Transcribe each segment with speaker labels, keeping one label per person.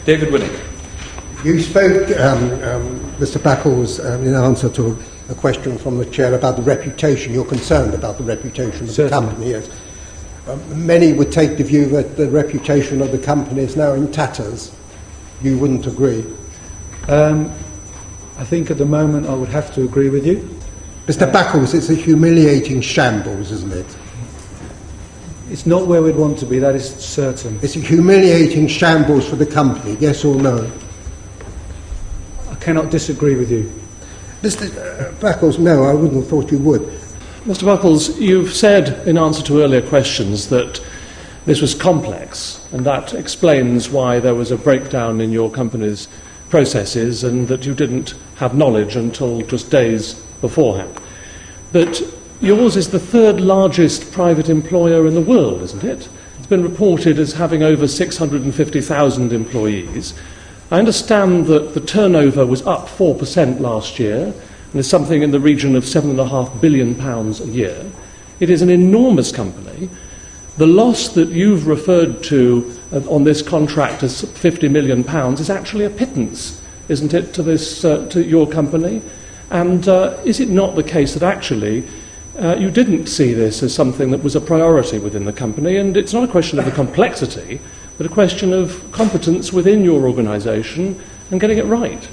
Speaker 1: David Winnick.
Speaker 2: You spoke, Mr. Backles, in answer to a question from the Chair about the reputation. You're concerned about the reputation of the company, yes. Many would take the view that the reputation of the company is now in tatters. You wouldn't agree?
Speaker 3: I think at the moment I would have to agree with you.
Speaker 2: Mr. Backles, it's a humiliating shambles, isn't it?
Speaker 3: It's not where we'd want to be, that is certain.
Speaker 2: It's a humiliating shambles for the company, yes or no?
Speaker 3: I cannot disagree with you.
Speaker 2: Mr. Backles, no, I wouldn't have thought you would.
Speaker 4: Mr. Buckles, you've said in answer to earlier questions that this was complex, and that explains why there was a breakdown in your company's processes and that you didn't have knowledge until just days beforehand. But yours is the third largest private employer in the world, isn't it? It's been reported as having over 650,000 employees. I understand that the turnover was up 4% last year, and is something in the region of £7.5 billion a year. It is an enormous company. The loss that you've referred to on this contract as £50 million is actually a pittance, isn't it, to your company? And is it not the case that actually you didn't see this as something that was a priority within the company? And it's not a question of the complexity, but a question of competence within your organisation and getting it right.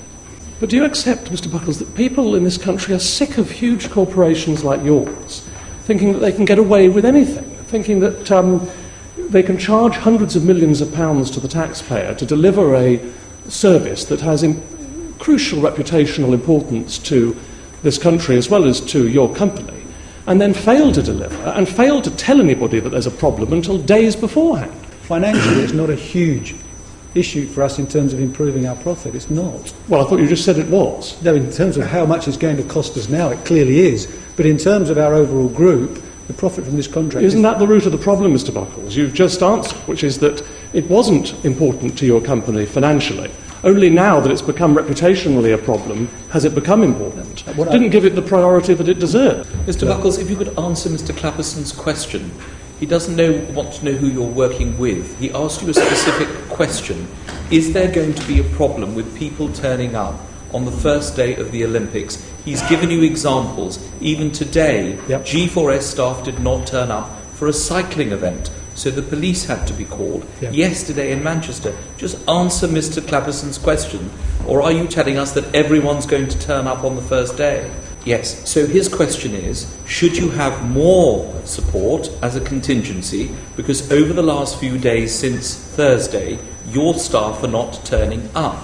Speaker 4: But do you accept, Mr. Buckles, that people in this country are sick of huge corporations like yours, thinking that they can get away with anything, thinking that they can charge hundreds of millions of pounds to the taxpayer to deliver a service that has crucial reputational importance to this country as well as to your company, and then fail to deliver and fail to tell anybody that there's a problem until days beforehand?
Speaker 3: Financially, it's not a huge issue for us in terms of improving our profit. It's not.
Speaker 4: Well, I thought you just said it was.
Speaker 3: No, in terms of how much it's going to cost us now, it clearly is. But in terms of our overall group, the profit from this contract...
Speaker 4: Isn't that the root of the problem, Mr. Buckles? You've just answered, which is that it wasn't important to your company financially. Only now that it's become reputationally a problem has it become important. Didn't give it the priority that it deserved.
Speaker 1: Mr. Buckles, if you could answer Mr. Clapperson's question. He doesn't want to know who you're working with. He asked you a specific question. Is there going to be a problem with people turning up on the first day of the Olympics? He's given you examples. Even today, G4s staff did not turn up for a cycling event, so the police had to be called. Yesterday in Manchester. Just answer Mr. Clapperson's question. Or are you telling us that everyone's going to turn up on the first day? Yes, so his question is, should you have more support as a contingency, because over the last few days since Thursday, your staff are not turning up?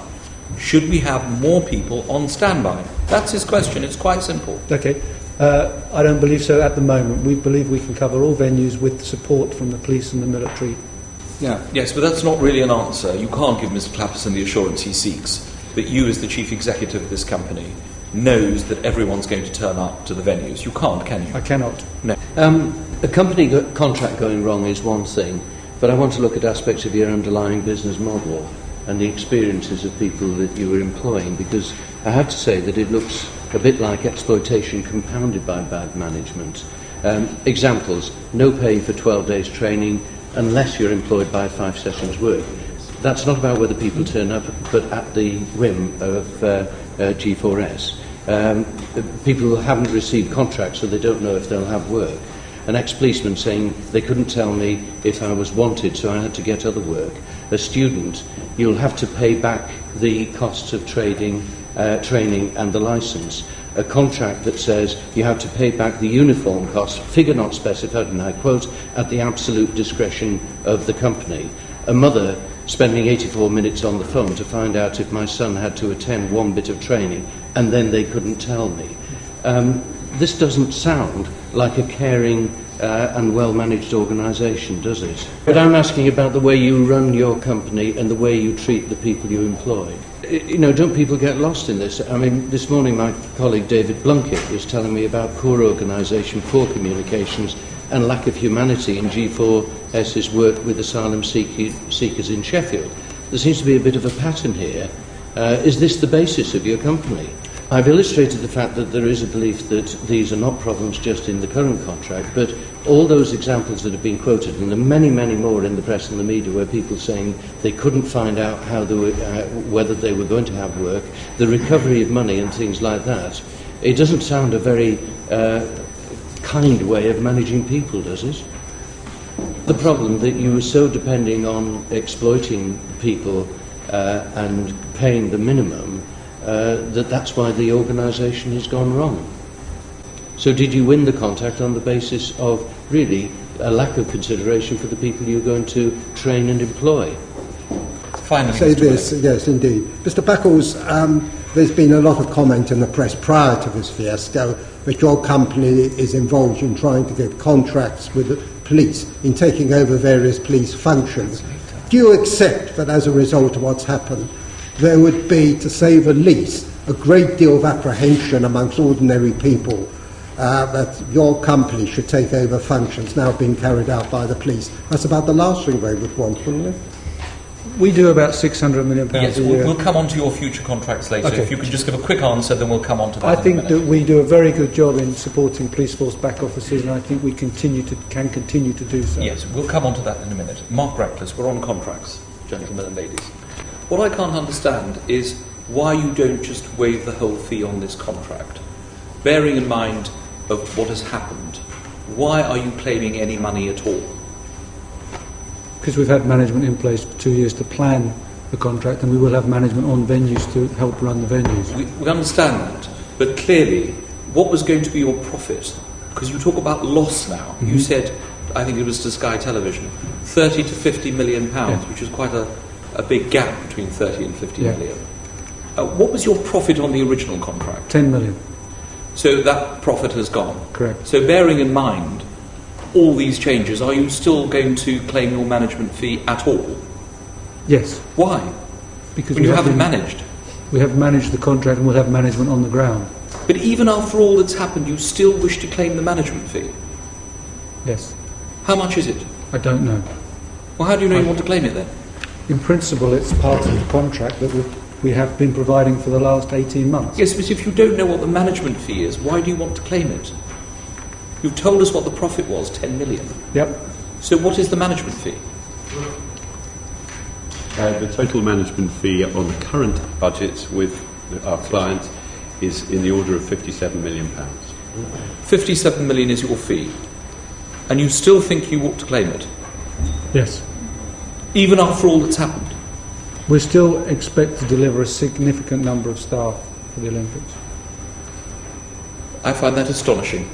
Speaker 1: Should we have more people on standby? That's his question, it's quite simple.
Speaker 3: Okay, I don't believe so at the moment. We believe we can cover all venues with support from the police and the military.
Speaker 1: Yes, but that's not really an answer. You can't give Mr. Clapperson the assurance he seeks, that you as the chief executive of this company knows that everyone's going to turn up to the venues. You can't, can you?
Speaker 3: I cannot.
Speaker 1: No.
Speaker 5: A company contract going wrong is one thing, but I want to look at aspects of your underlying business model and the experiences of people that you were employing, because I have to say that it looks a bit like exploitation compounded by bad management. Examples: no pay for 12 days training unless you're employed by 5 sessions work. That's not about whether people turn up, but at the whim of G4s. People haven't received contracts, so they don't know if they'll have work. An ex-policeman saying they couldn't tell me if I was wanted, so I had to get other work. A student, you'll have to pay back the costs of training and the licence. A contract that says you have to pay back the uniform costs, figure not specified, and I quote, at the absolute discretion of the company. A mother spending 84 minutes on the phone to find out if my son had to attend one bit of training, and then they couldn't tell me. This doesn't sound like a caring and well-managed organisation, does it? But I'm asking about the way you run your company and the way you treat the people you employ. You know, don't people get lost in this? I mean, this morning my colleague David Blunkett was telling me about poor organisation, poor communications, and lack of humanity in G4s's work with asylum seekers in Sheffield. There seems to be a bit of a pattern here. Is this the basis of your company? I've illustrated the fact that there is a belief that these are not problems just in the current contract, but all those examples that have been quoted, and there are many, many more in the press and the media where people saying they couldn't find out how they were, whether they were going to have work, the recovery of money and things like that. It doesn't sound a very kind way of managing people, does it? The problem that you were so depending on exploiting people and paying the minimum, that's why the organisation has gone wrong. So did you win the contract on the basis of really a lack of consideration for the people you're going to train and employ?
Speaker 1: Finally,
Speaker 2: Say
Speaker 1: Mr.
Speaker 2: this, yes, indeed. Mr. Beckles, there's been a lot of comment in the press prior to this fiasco that your company is involved in trying to get contracts with the police in taking over various police functions. Do you accept that as a result of what's happened, there would be, to say the least, a great deal of apprehension amongst ordinary people that your company should take over functions now being carried out by the police? That's about the last thing they would want, wouldn't it?
Speaker 3: We do about £600 million
Speaker 1: Yes,
Speaker 3: a year.
Speaker 1: we'll come on to your future contracts later.
Speaker 3: Okay.
Speaker 1: If you can just give a quick answer, then we'll come on to that
Speaker 3: I
Speaker 1: in a
Speaker 3: think
Speaker 1: minute.
Speaker 3: that we do a very good job in supporting police force back officers, and I think we can continue to do so.
Speaker 1: Yes, we'll come on to that in a minute. Mark Reckless, we're on contracts, gentlemen and ladies. What I can't understand is why you don't just waive the whole fee on this contract. Bearing in mind of what has happened, why are you claiming any money at all?
Speaker 3: Because we've had management in place for 2 years to plan the contract, and we will have management on venues to help run the venues.
Speaker 1: We understand that, but clearly, what was going to be your profit? Because you talk about loss now.
Speaker 3: Mm-hmm.
Speaker 1: You said, I think it was to Sky Television, 30 to 50 million pounds,
Speaker 3: Yeah.
Speaker 1: which is quite a big gap between 30 and 50
Speaker 3: Yeah.
Speaker 1: million. What was your profit on the original contract?
Speaker 3: 10 million,
Speaker 1: So that profit has gone.
Speaker 3: correct.
Speaker 1: So bearing in mind all these changes, are you still going to claim your management fee at all?
Speaker 3: Yes,
Speaker 1: Why?
Speaker 3: because
Speaker 1: When you
Speaker 3: have
Speaker 1: haven't
Speaker 3: been-
Speaker 1: managed.
Speaker 3: we have managed the contract and we'll have management on the ground.
Speaker 1: But even after all that's happened, you still wish to claim the management fee.
Speaker 3: Yes,
Speaker 1: How much is it?
Speaker 3: I don't know.
Speaker 1: Well, how do you know you want to claim it then?
Speaker 3: In principle, it's part of the contract that we have been providing for the last 18 months.
Speaker 1: Yes, but if you don't know what the management fee is, why do you want to claim it? You've told us what the profit was, 10 million.
Speaker 3: Yep.
Speaker 1: So what is the management fee?
Speaker 6: The total management fee on the current budgets with our clients is in the order of £57 million.
Speaker 1: 57 million is your fee. And you still think you ought to claim it,
Speaker 3: Yes.
Speaker 1: even after all that's happened?
Speaker 3: We still expect to deliver a significant number of staff for the Olympics.
Speaker 1: I find that astonishing.